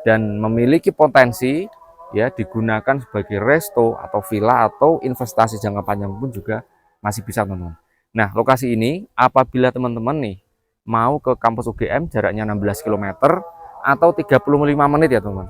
dan memiliki potensi ya digunakan sebagai resto atau villa atau investasi jangka panjang pun juga masih bisa teman-teman. Nah, lokasi ini apabila teman-teman nih mau ke kampus UGM jaraknya 16 km atau 35 menit ya teman-teman.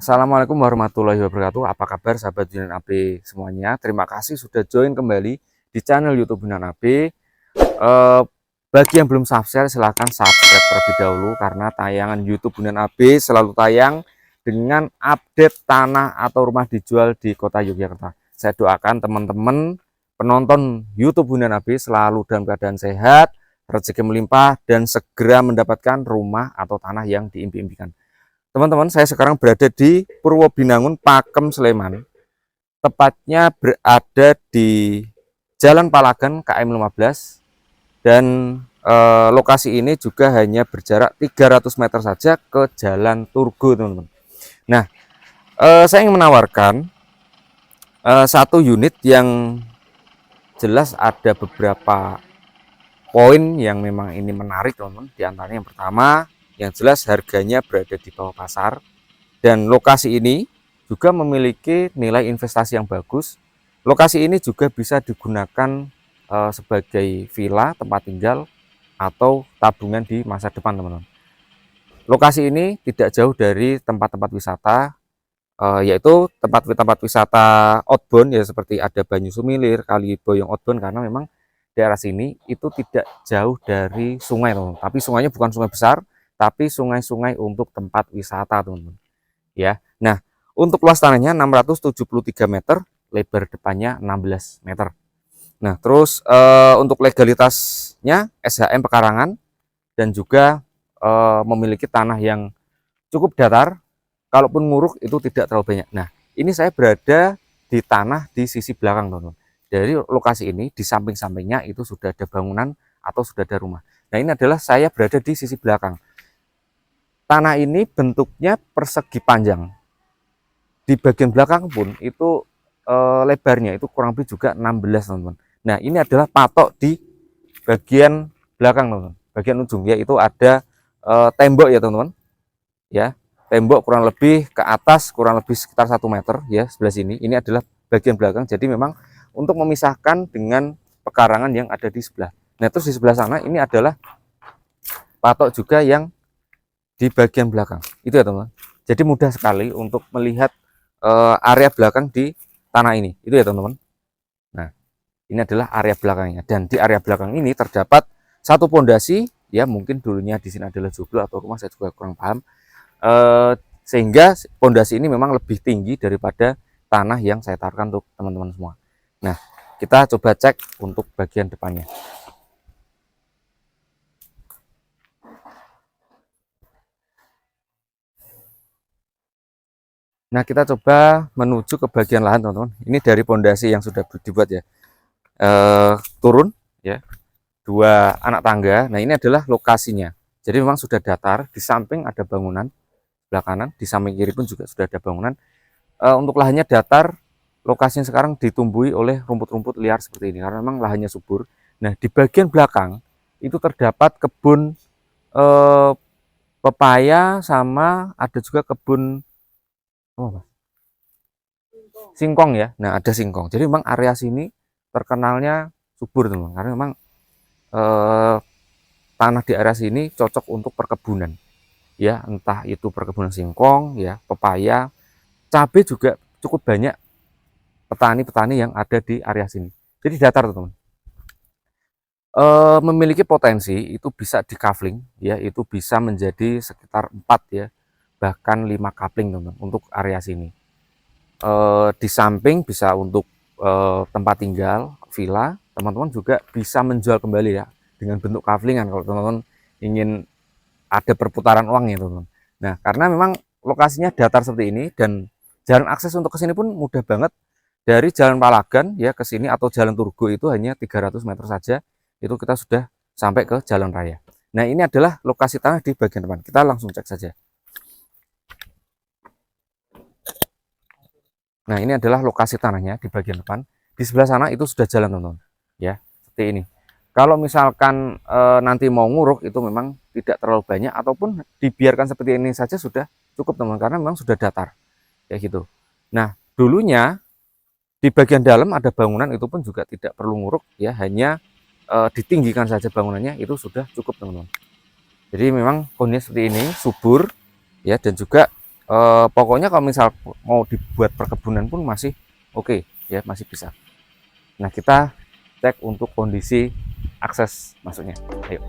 Assalamualaikum warahmatullahi wabarakatuh. Apa kabar sahabat Binan AB semuanya? Terima kasih sudah join kembali di channel YouTube Binan AB. Bagi yang belum subscribe, silahkan subscribe terlebih dahulu karena tayangan YouTube Binan AB selalu tayang dengan update tanah atau rumah dijual di kota Yogyakarta. Saya doakan teman-teman penonton YouTube Binan AB selalu dalam keadaan sehat, rezeki melimpah, dan segera mendapatkan rumah atau tanah yang diimpi-impikan. Teman-teman, saya sekarang berada di Purwobinangun, Pakem, Sleman. Tepatnya berada di Jalan Palagan KM 15 dan lokasi ini juga hanya berjarak 300 meter saja ke Jalan Turgo, teman-teman. Nah, saya ingin menawarkan satu unit yang jelas ada beberapa poin yang memang ini menarik, teman-teman. Di antaranya yang pertama, yang jelas harganya berada di bawah pasar dan lokasi ini juga memiliki nilai investasi yang bagus. Lokasi ini juga bisa digunakan sebagai villa tempat tinggal atau tabungan di masa depan, teman-teman. Lokasi ini tidak jauh dari tempat-tempat wisata, yaitu tempat-tempat wisata outbound ya, seperti ada Banyu Sumilir, Kali Boyong outbound, karena memang daerah sini itu tidak jauh dari sungai, teman-teman. Tapi sungainya bukan sungai besar, tapi sungai-sungai untuk tempat wisata, teman-teman. Ya. Nah, untuk luas tanahnya 673 meter, lebar depannya 16 meter. Nah, terus untuk legalitasnya SHM pekarangan dan juga memiliki tanah yang cukup datar. Kalaupun nguruk itu tidak terlalu banyak. Nah, ini saya berada di tanah di sisi belakang, teman-teman. Dari lokasi ini di samping-sampingnya itu sudah ada bangunan atau sudah ada rumah. Nah, ini adalah saya berada di sisi belakang. Tanah ini bentuknya persegi panjang. Di bagian belakang pun itu lebarnya itu kurang lebih juga 16, teman-teman. Nah, ini adalah patok di bagian belakang, teman-teman. Bagian ujung yaitu ada tembok ya, teman-teman. Ya, tembok kurang lebih ke atas kurang lebih sekitar 1 meter ya sebelah sini. Ini adalah bagian belakang. Jadi memang untuk memisahkan dengan pekarangan yang ada di sebelah. Nah, terus di sebelah sana ini adalah patok juga yang di bagian belakang itu ya, teman-teman. Jadi mudah sekali untuk melihat area belakang di tanah ini itu ya, teman-teman. Nah, ini adalah area belakangnya dan di area belakang ini terdapat satu pondasi ya, mungkin dulunya di sini adalah joglo atau rumah, saya juga kurang paham, sehingga pondasi ini memang lebih tinggi daripada tanah yang saya taruhkan untuk teman-teman semua. Nah, kita coba cek untuk bagian depannya. Nah, kita coba menuju ke bagian lahan, teman-teman. Ini dari pondasi yang sudah dibuat ya, turun ya, 2 anak tangga. Nah, ini adalah lokasinya. Jadi memang sudah datar. Di samping ada bangunan sebelah kanan, di samping kiri pun juga sudah ada bangunan. Untuk lahannya datar. Lokasinya sekarang ditumbuhi oleh rumput-rumput liar seperti ini karena memang lahannya subur. Nah, di bagian belakang itu terdapat kebun pepaya, sama ada juga kebun singkong ya. Nah, ada singkong. Jadi memang area sini terkenalnya subur, teman, karena memang tanah di area sini cocok untuk perkebunan. Ya, entah itu perkebunan singkong ya, pepaya, cabai juga cukup banyak petani-petani yang ada di area sini. Jadi datar teman-teman. Memiliki potensi itu bisa di kafling ya, itu bisa menjadi sekitar 4 ya, bahkan 5 kapling teman-teman untuk area sini. Di samping bisa untuk tempat tinggal, villa, teman-teman juga bisa menjual kembali ya dengan bentuk kaflingan kalau teman-teman ingin ada perputaran uang ya teman-teman. Nah, karena memang lokasinya datar seperti ini dan jalan akses untuk ke sini pun mudah banget. Dari Jalan Palagan ya ke sini atau Jalan Turgo itu hanya 300 meter saja, itu kita sudah sampai ke jalan raya. Nah, ini adalah lokasi tanah di bagian depan. Kita langsung cek saja. Nah, ini adalah lokasi tanahnya di bagian depan. Di sebelah sana itu sudah jalan, teman-teman. Ya, seperti ini. Kalau misalkan nanti mau nguruk itu memang tidak terlalu banyak ataupun dibiarkan seperti ini saja sudah cukup, teman-teman, karena memang sudah datar. Kayak gitu. Nah, dulunya di bagian dalam ada bangunan, itu pun juga tidak perlu nguruk ya, hanya ditinggikan saja bangunannya itu sudah cukup, teman-teman. Jadi memang kondisi seperti ini subur ya, dan juga pokoknya kalau misal mau dibuat perkebunan pun masih oke ya, masih bisa. Nah, kita cek untuk kondisi akses masuknya. Ayo.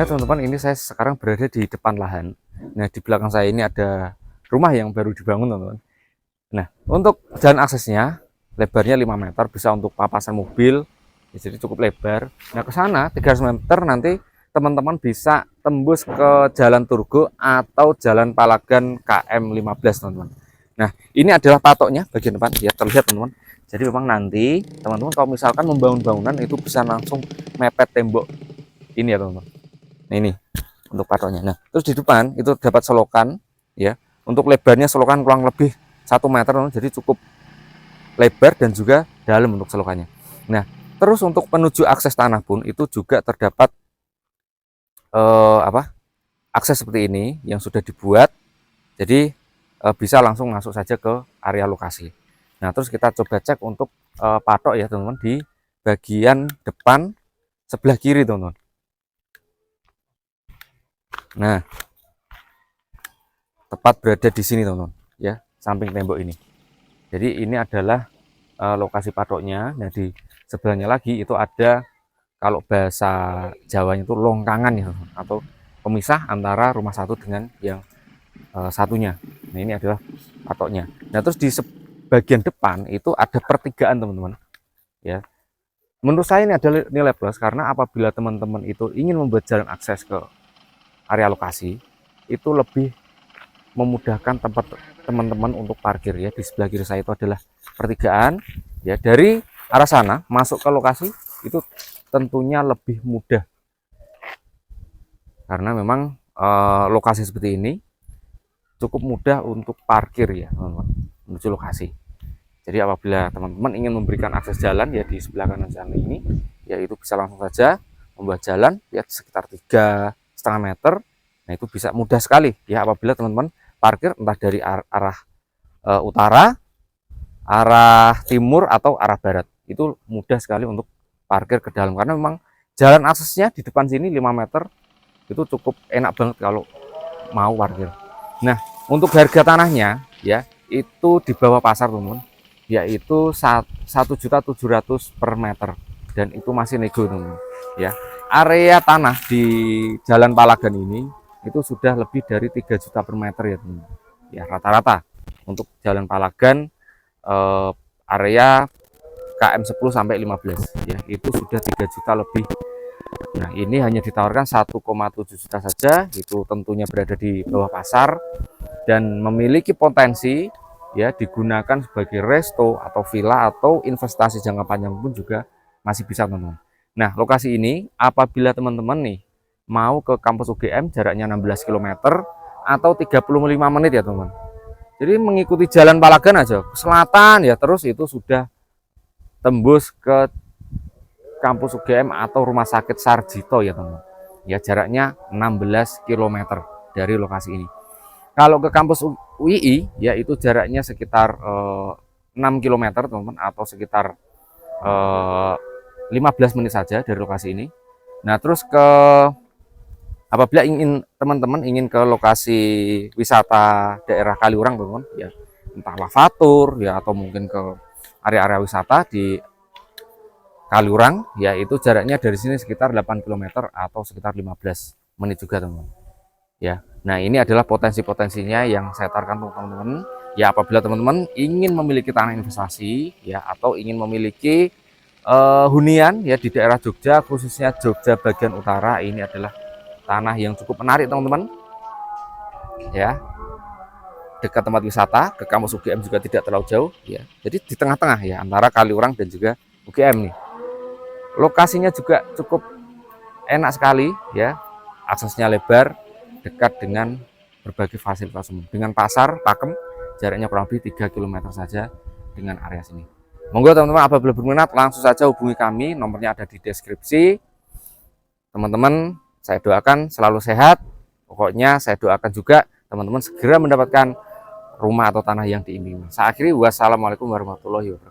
Nah, teman-teman, ini saya sekarang berada di depan lahan. Nah, di belakang saya ini ada rumah yang baru dibangun, teman-teman. Nah, untuk jalan aksesnya lebarnya 5 meter, bisa untuk papasan mobil, ya, jadi cukup lebar. Nah, ke sana 300 meter nanti teman-teman bisa tembus ke Jalan Turgo atau Jalan Palagan KM 15, teman-teman. Nah, ini adalah patoknya bagian depan, ya terlihat, teman-teman. Jadi memang nanti teman-teman kalau misalkan membangun bangunan itu bisa langsung mepet tembok ini ya, teman-teman. Nah, ini untuk patoknya. Nah, terus di depan itu dapat selokan ya. Untuk lebarnya selokan kurang lebih 1 meter, jadi cukup lebar dan juga dalam untuk selokannya. Nah, terus untuk menuju akses tanah pun itu juga terdapat akses seperti ini yang sudah dibuat. Jadi bisa langsung masuk saja ke area lokasi. Nah, terus kita coba cek untuk patok ya, teman-teman, di bagian depan sebelah kiri, teman-teman. Nah, tepat berada di sini, teman-teman, ya, samping tembok ini. Jadi ini adalah lokasi patoknya. Nah, di sebelahnya lagi itu ada, kalau bahasa Jawanya itu longkangan ya, atau pemisah antara rumah satu dengan yang satunya. Nah, ini adalah patoknya. Nah, terus di bagian depan itu ada pertigaan, teman-teman. Ya, menurut saya ini adalah nilai plus, karena apabila teman-teman itu ingin membuat jalan akses ke area lokasi, itu lebih memudahkan tempat teman-teman untuk parkir ya. Di sebelah kiri saya itu adalah pertigaan ya, dari arah sana masuk ke lokasi itu tentunya lebih mudah, karena memang lokasi seperti ini cukup mudah untuk parkir ya, teman-teman, menuju lokasi. Jadi apabila teman-teman ingin memberikan akses jalan ya, di sebelah kanan sana ini ya, itu bisa langsung saja membuat jalan ya sekitar 3,5 meter. Nah, itu bisa mudah sekali ya apabila teman-teman parkir entah dari arah utara, arah timur, atau arah barat. Itu mudah sekali untuk parkir ke dalam, karena memang jalan aksesnya di depan sini 5 meter, itu cukup enak banget kalau mau parkir. Nah, untuk harga tanahnya ya, itu di bawah pasar, teman-teman, yaitu 1.700.000 per meter, dan itu masih nego, teman-teman, ya. Area tanah di Jalan Palagan ini itu sudah lebih dari 3 juta per meter ya, teman-teman. Ya, rata-rata untuk Jalan Palagan area KM 10 sampai 15 ya, itu sudah 3 juta lebih. Nah, ini hanya ditawarkan 1,7 juta saja, itu tentunya berada di bawah pasar dan memiliki potensi ya digunakan sebagai resto atau villa atau investasi jangka panjang pun juga masih bisa, teman-teman. Nah, lokasi ini apabila teman-teman nih mau ke kampus UGM jaraknya 16 km atau 35 menit ya, teman-teman. Jadi mengikuti jalan Palagan aja ke selatan ya, terus itu sudah tembus ke kampus UGM atau Rumah Sakit Sarjito ya teman-teman. Ya jaraknya 16 km dari lokasi ini. Kalau ke kampus UII ya itu jaraknya sekitar 6 km teman-teman, atau sekitar 15 menit saja dari lokasi ini. Nah terus apabila teman-teman ingin ke lokasi wisata daerah Kaliurang teman-teman ya, entah lavatur ya atau mungkin ke area-area wisata di Kaliurang ya, itu jaraknya dari sini sekitar 8 km atau sekitar 15 menit juga teman-teman ya. Nah ini adalah potensi-potensinya yang saya tawarkan untuk teman-teman ya, apabila teman-teman ingin memiliki tanah investasi ya, atau ingin memiliki hunian ya di daerah Jogja, khususnya Jogja bagian utara. Ini adalah tanah yang cukup menarik teman-teman ya, dekat tempat wisata, ke kampus UGM juga tidak terlalu jauh ya, jadi di tengah-tengah ya antara Kaliurang dan juga UGM nih. Lokasinya juga cukup enak sekali ya, aksesnya lebar, dekat dengan berbagai fasilitas umum, dengan pasar Pakem jaraknya kurang lebih 3 km saja dengan area sini. Monggo teman-teman, apabila berminat langsung saja hubungi kami, nomornya ada di deskripsi. Teman-teman saya doakan selalu sehat, pokoknya saya doakan juga teman-teman segera mendapatkan rumah atau tanah yang diimpikan. Saya akhiri, wassalamualaikum warahmatullahi wabarakatuh.